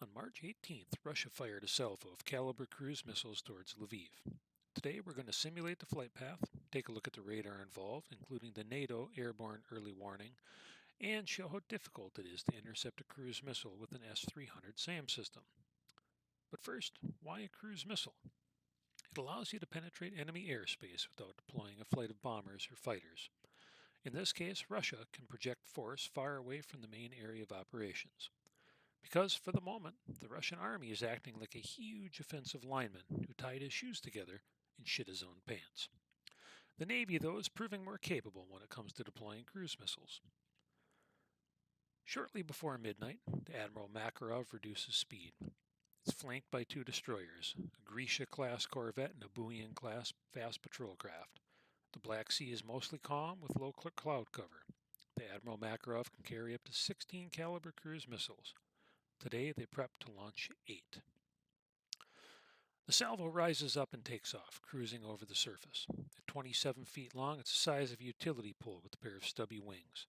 On March 18th, Russia fired a salvo of Kalibr cruise missiles towards Lviv. Today we're going to simulate the flight path, take a look at the radar involved, including the NATO airborne early warning, and show how difficult it is to intercept a cruise missile with an S-300 SAM system. But first, why a cruise missile? It allows you to penetrate enemy airspace without deploying a flight of bombers or fighters. In this case, Russia can project force far away from the main area of operations. Because, for the moment, the Russian army is acting like a huge offensive lineman who tied his shoes together and shit his own pants. The Navy, though, is proving more capable when it comes to deploying cruise missiles. Shortly before midnight, the Admiral Makarov reduces speed. It's flanked by two destroyers, a Grisha-class corvette and a Buyan-class fast patrol craft. The Black Sea is mostly calm with low cloud cover. The Admiral Makarov can carry up to 16 Kalibr cruise missiles. Today they prep to launch 8. The salvo rises up and takes off, cruising over the surface. At 27 feet long, it's the size of a utility pole with a pair of stubby wings.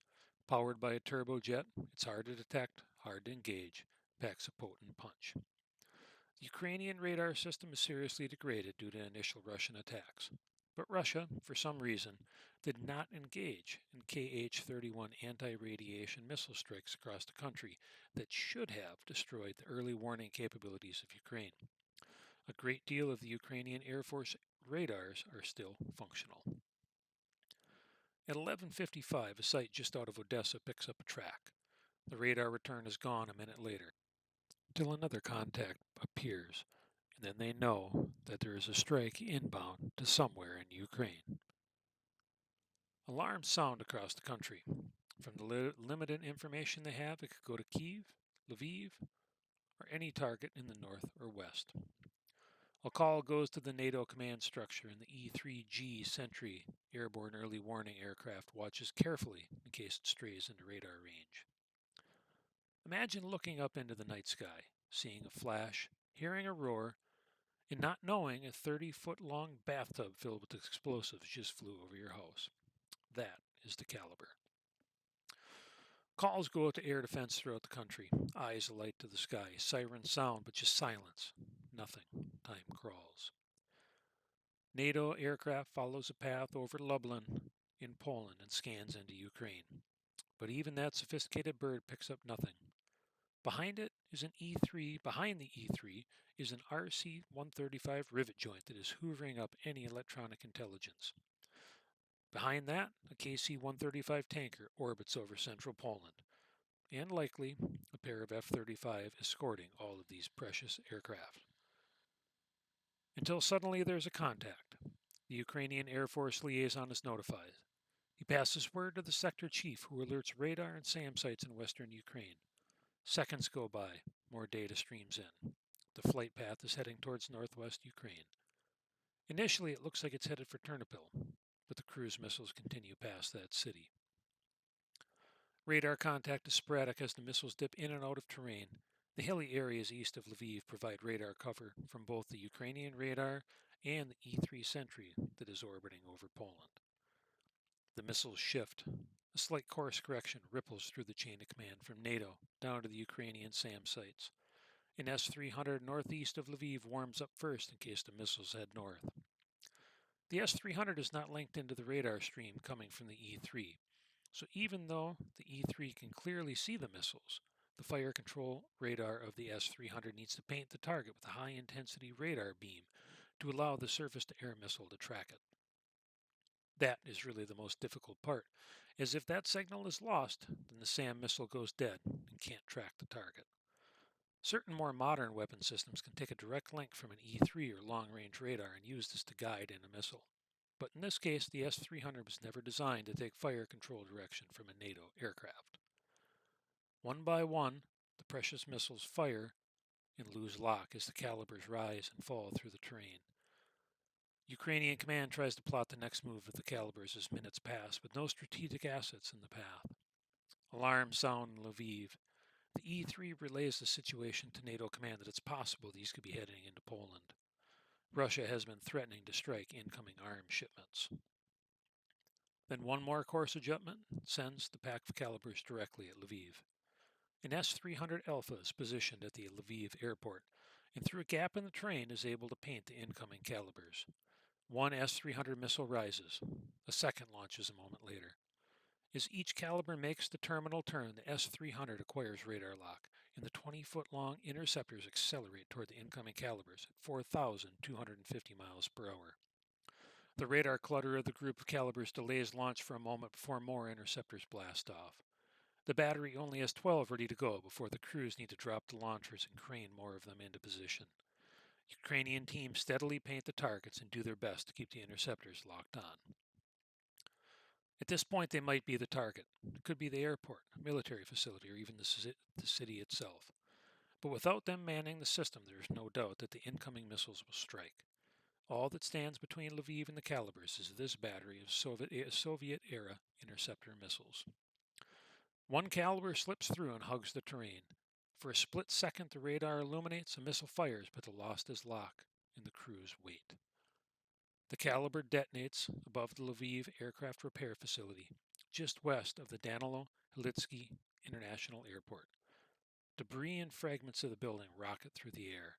Powered by a turbojet, it's hard to detect, hard to engage, packs a potent punch. The Ukrainian radar system is seriously degraded due to initial Russian attacks. But Russia, for some reason, did not engage in Kh-31 anti-radiation missile strikes across the country that should have destroyed the early warning capabilities of Ukraine. A great deal of the Ukrainian Air Force radars are still functional. At 11:55, a site just out of Odessa picks up a track. The radar return is gone a minute later, till another contact appears, and then they know that there is a strike inbound to somewhere in Ukraine. Alarms sound across the country. From the limited information they have, it could go to Kiev, Lviv, or any target in the north or west. A call goes to the NATO command structure, and the E-3G Sentry airborne early warning aircraft watches carefully in case it strays into radar range. Imagine looking up into the night sky, seeing a flash, hearing a roar, and not knowing a 30-foot-long bathtub filled with explosives just flew over your house. That is the Kalibr. Calls go out to air defense throughout the country. Eyes alight to the sky. Sirens sound, but just silence. Nothing. Time crawls. NATO aircraft follows a path over Lublin in Poland and scans into Ukraine. But even that sophisticated bird picks up nothing. Behind the E3 is an RC-135 rivet joint that is hoovering up any electronic intelligence. Behind that, a KC-135 tanker orbits over central Poland, and likely a pair of F-35 escorting all of these precious aircraft. Until suddenly there's a contact. The Ukrainian Air Force liaison is notified. He passes word to the sector chief, who alerts radar and SAM sites in western Ukraine. Seconds go by, more data streams in. The flight path is heading towards northwest Ukraine. Initially, it looks like it's headed for Ternopil, but the cruise missiles continue past that city. Radar contact is sporadic as the missiles dip in and out of terrain. The hilly areas east of Lviv provide radar cover from both the Ukrainian radar and the E-3 Sentry that is orbiting over Poland. The missiles shift. A slight course correction ripples through the chain of command from NATO down to the Ukrainian SAM sites. An S-300 northeast of Lviv warms up first in case the missiles head north. The S-300 is not linked into the radar stream coming from the E-3, so even though the E-3 can clearly see the missiles, the fire control radar of the S-300 needs to paint the target with a high-intensity radar beam to allow the surface-to-air missile to track it. That is really the most difficult part, as if that signal is lost, then the SAM missile goes dead and can't track the target. Certain more modern weapon systems can take a direct link from an E-3 or long-range radar and use this to guide in a missile. But in this case, the S-300 was never designed to take fire control direction from a NATO aircraft. One by one, the precious missiles fire and lose lock as the calibers rise and fall through the terrain. Ukrainian command tries to plot the next move of the Kalibrs as minutes pass, with no strategic assets in the path. Alarms sound in Lviv. The E-3 relays the situation to NATO command that it's possible these could be heading into Poland. Russia has been threatening to strike incoming arms shipments. Then one more course adjustment sends the pack of Kalibrs directly at Lviv. An S-300 Alpha is positioned at the Lviv airport, and through a gap in the terrain is able to paint the incoming Kalibrs. One S-300 missile rises. A second launches a moment later. As each Kalibr makes the terminal turn, the S-300 acquires radar lock, and the 20-foot-long interceptors accelerate toward the incoming Kalibrs at 4,250 miles per hour. The radar clutter of the group of Kalibrs delays launch for a moment before more interceptors blast off. The battery only has 12 ready to go before the crews need to drop the launchers and crane more of them into position. Ukrainian teams steadily paint the targets and do their best to keep the interceptors locked on. At this point, they might be the target. It could be the airport, a military facility, or even the city itself. But without them manning the system, there is no doubt that the incoming missiles will strike. All that stands between Lviv and the Kalibrs is this battery of Soviet-era interceptor missiles. One Kalibr slips through and hugs the terrain. For a split second, the radar illuminates, a missile fires, but the lost is lock, and the crews wait. The Kalibr detonates above the Lviv aircraft repair facility, just west of the Danilo-Helitsky International Airport. Debris and fragments of the building rocket through the air.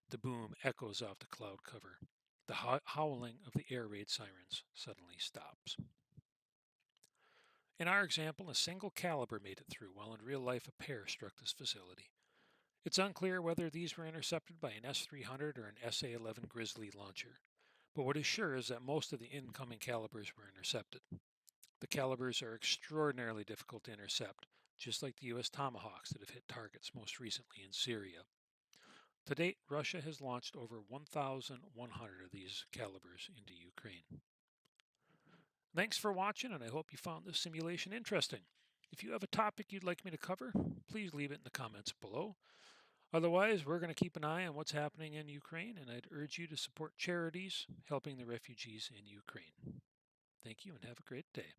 The boom echoes off the cloud cover. The howling of the air raid sirens suddenly stops. In our example, a single Kalibr made it through, while in real life a pair struck this facility. It's unclear whether these were intercepted by an S-300 or an SA-11 Grizzly launcher, but what is sure is that most of the incoming Kalibrs were intercepted. The Kalibrs are extraordinarily difficult to intercept, just like the U.S. Tomahawks that have hit targets most recently in Syria. To date, Russia has launched over 1,100 of these Kalibrs into Ukraine. Thanks for watching, and I hope you found this simulation interesting. If you have a topic you'd like me to cover, please leave it in the comments below. Otherwise, we're going to keep an eye on what's happening in Ukraine, and I'd urge you to support charities helping the refugees in Ukraine. Thank you, and have a great day.